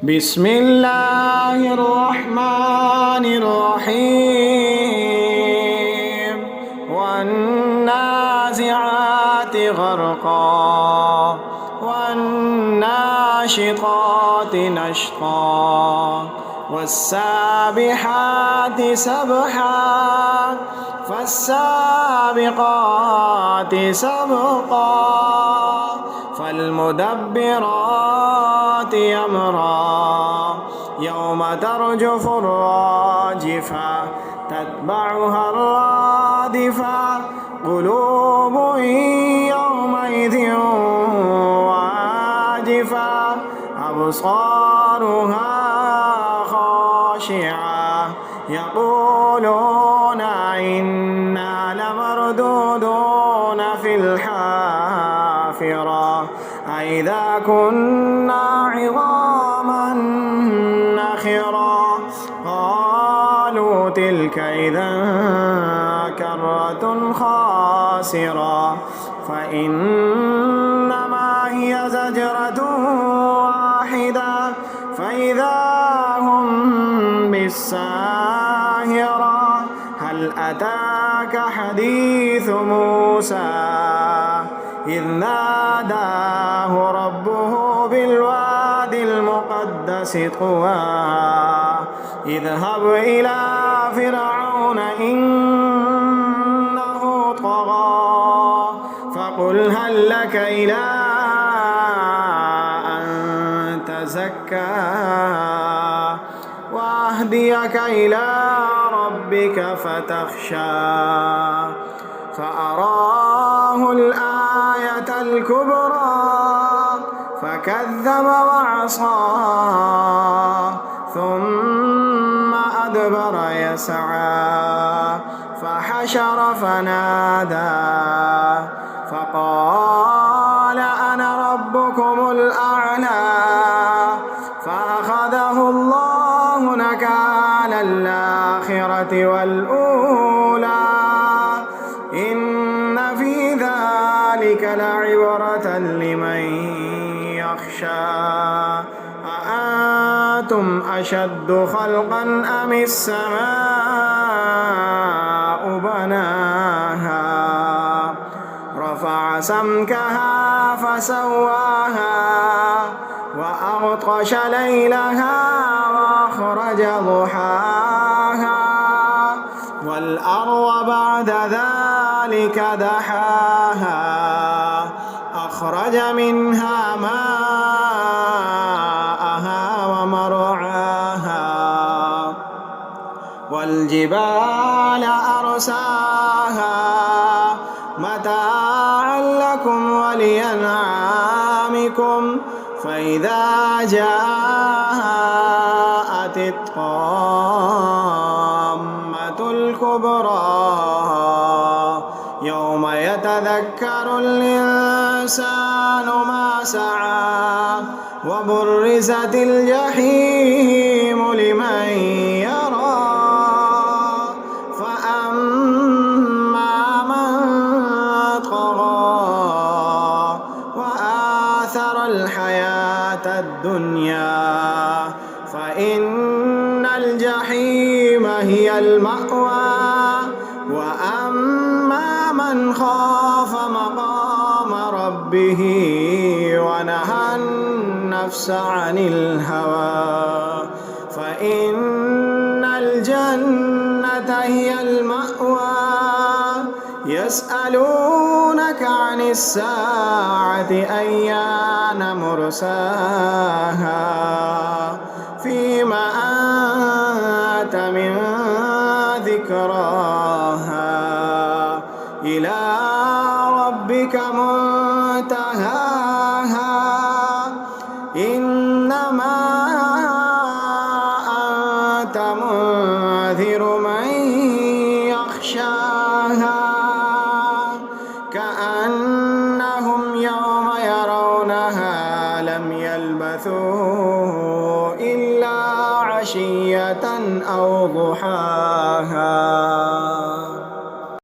بسم الله الرحمن الرحيم والنازعات غرقا والناشطات نشطا والسابحات سبحا فالسابقات سبقا فالمدبرات أمرا يوم ترجف الراجفة تتبعها الرادفة قلوب يومئذ واجفة أبصارها خاشعة يقولون إنا لمردودون في الحافرة أإذا كنا عظاما نخرا قالوا تلك إذا كرة خاسرة فإنما هي زجرة واحدة فإذا هم بالساهرة هل أتاك حديث موسى إذ ناداه ربه بالوادي المقدس طوى اذهب إلى فرعون إنه طغى فقل هل لك إلى أن تزكى وأهديك إلى ربك فتخشى فأراه الآية الكبرى فكذب وعصى ثم أدبر يسعى فحشر فنادى فقال أنا ربكم الأعلى فأخذه الله نكال الآخرة والأولى إن في ذلك لعبرة لمن يخشى أأنتم أشد خلقا أم السماء بناها رفع سمكها فسواها وأغطش ليلها وأخرج ضحاها والأرض بعد ذلك دحاها أخرج منها ماءها ومرعاها والجبال أرساها متاعا لكم ولأنعامكم فإذا جاءت الطامة الكبرى يوم يتذكر الإنسان ما سعى وبرزت الجحيم لمن يرى فأما من طغى وآثر الحياة الدنيا فإن الجحيم هي المأوى وأما من خاف مقام ربه ونهى النفس عن الهوى فإن الجنة هي المأوى يسألونك عن الساعة أيان مرساها فيما أنت من ذكراها إلى ربك منتهاها إنما أنت منذر من يخشاها كأن